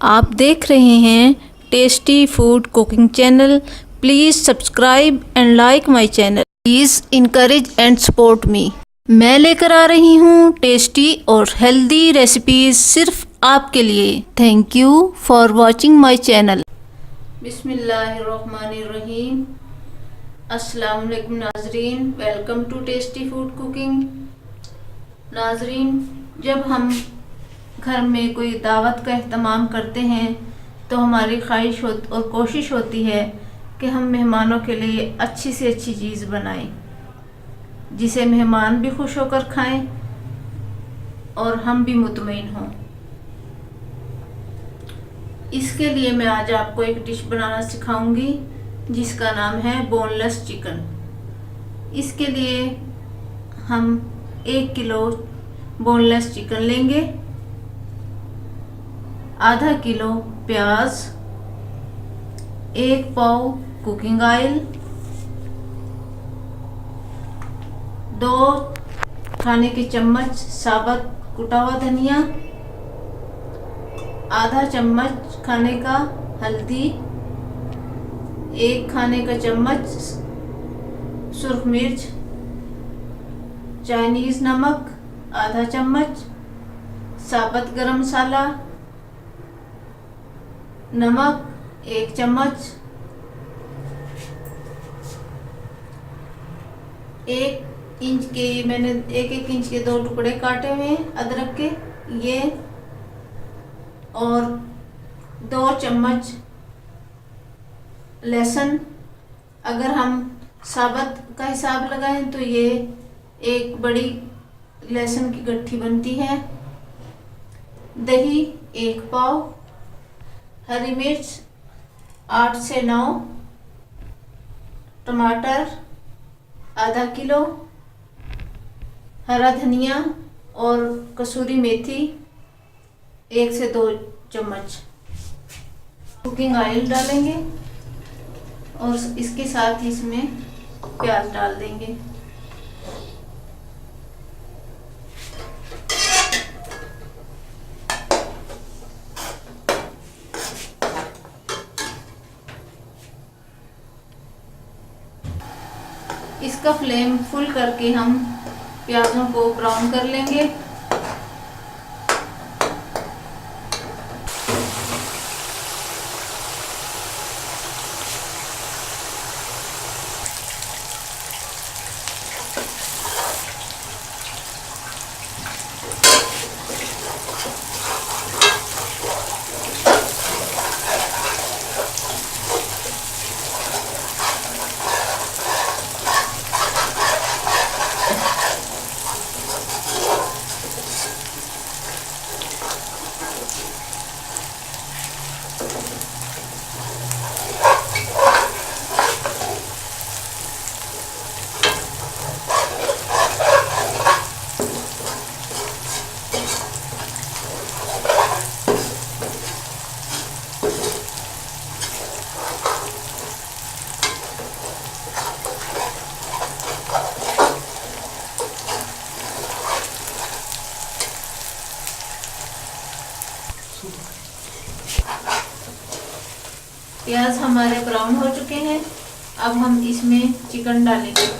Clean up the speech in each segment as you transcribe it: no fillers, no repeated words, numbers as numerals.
आप देख रहे हैं tasty food cooking channel. Please subscribe and like my channel. Please encourage and support me. मैं लेकर आ रही हूँ टेस्टी और हेल्दी रेसिपीज़ सिर्फ आपके लिए। Thank you for watching my channel. बिस्मिल्लाहिर्रहमानिर्रहीम। अस्सलाम वालेकुम नाजरीन, welcome to tasty food cooking. नाजरीन, जब हम घर में कोई दावत का एहतमाम करते हैं तो हमारी ख्वाहिश और कोशिश होती है कि हम मेहमानों के लिए अच्छी से अच्छी चीज़ बनाएं, जिसे मेहमान भी खुश होकर खाएं और हम भी मुतमईन हों। इसके लिए मैं आज आपको एक डिश बनाना सिखाऊंगी जिसका नाम है बोनलेस चिकन। इसके लिए हम 1 किलो बोनलेस चिकन लेंगे, आधा किलो प्याज, 1 पाव कुकिंग ऑयल, 2 खाने के चम्मच साबुत कुटा हुआ धनिया, आधा चम्मच खाने का हल्दी, 1 खाने का चम्मच सुर्ख मिर्च, चाइनीज नमक आधा चम्मच, साबुत गरम मसाला, नमक 1 चम्मच, 1 इंच के मैंने 1-1 इंच के 2 टुकड़े काटे हुए हैं अदरक के ये, और 2 चम्मच लहसुन। अगर हम साबुत का हिसाब लगाएं तो ये 1 बड़ी लहसुन की गट्ठी बनती है। दही 1 पाव, हरी मिर्च 8 से 9, टमाटर आधा किलो, हरा धनिया और कसूरी मेथी 1 से 2 चम्मच। कुकिंग ऑयल डालेंगे और इसके साथ ही इसमें प्याज डाल देंगे। इसका फ्लेम फुल करके हम प्याजों को ब्राउन कर लेंगे। प्याज हमारे ब्राउन हो चुके हैं। अब हम इसमें चिकन डालेंगे।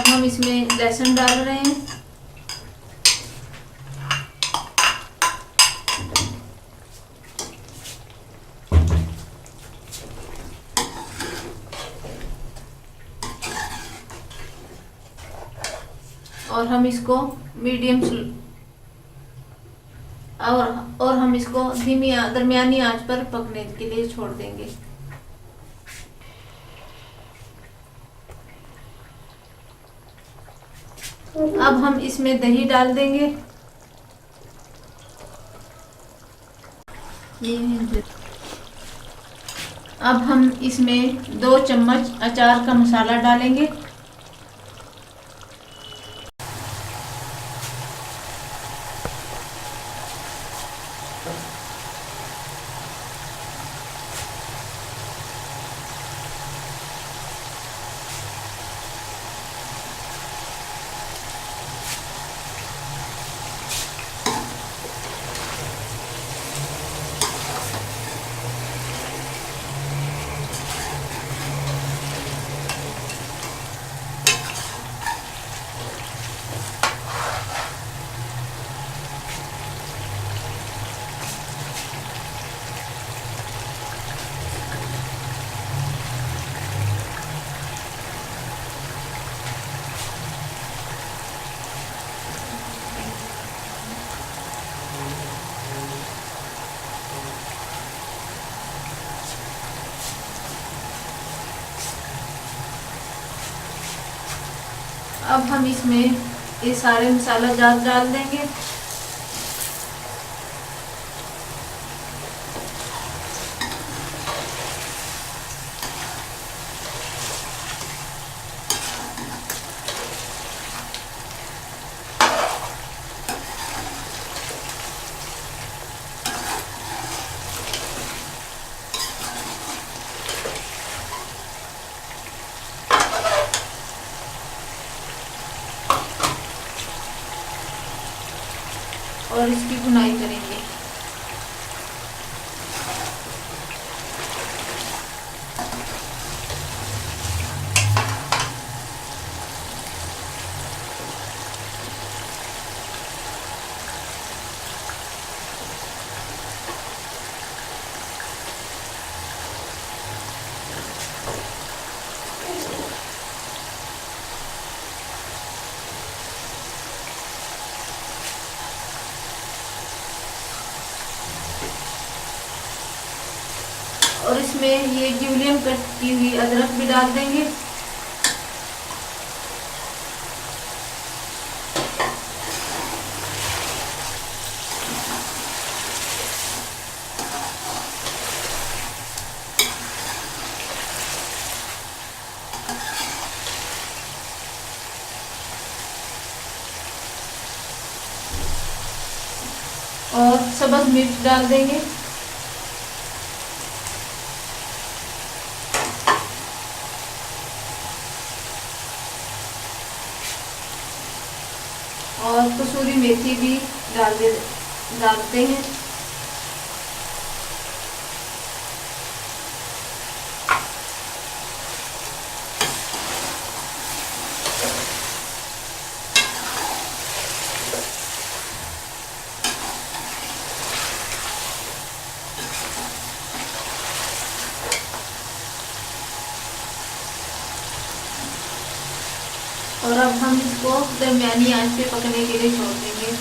अब हम इसमें लहसुन डाल रहे हैं। और हम इसको मीडियम और हम इसको दरमियानी आंच पर पकने के लिए छोड़ देंगे। अब हम इसमें दही डाल देंगे। अब हम इसमें 2 चम्मच अचार का मसाला डालेंगे। अब हम इसमें ये सारे मसाला जात डाल देंगे। और इसकी भुनाई करेंगे। और इसमें ये जूलियन कट की हुई अदरक भी डाल देंगे। और सब्ज़ मिर्च डाल देंगे। और कसूरी मेथी भी डालते हैं। और अब हम इसको दरमियानी आंच पे पकने के लिए छोड़ देंगे।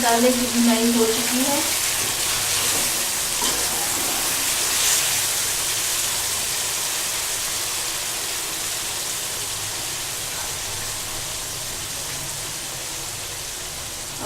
मसाले की भुनाई हो चुकी है।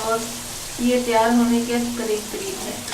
और ये तैयार होने के करीब करीब है।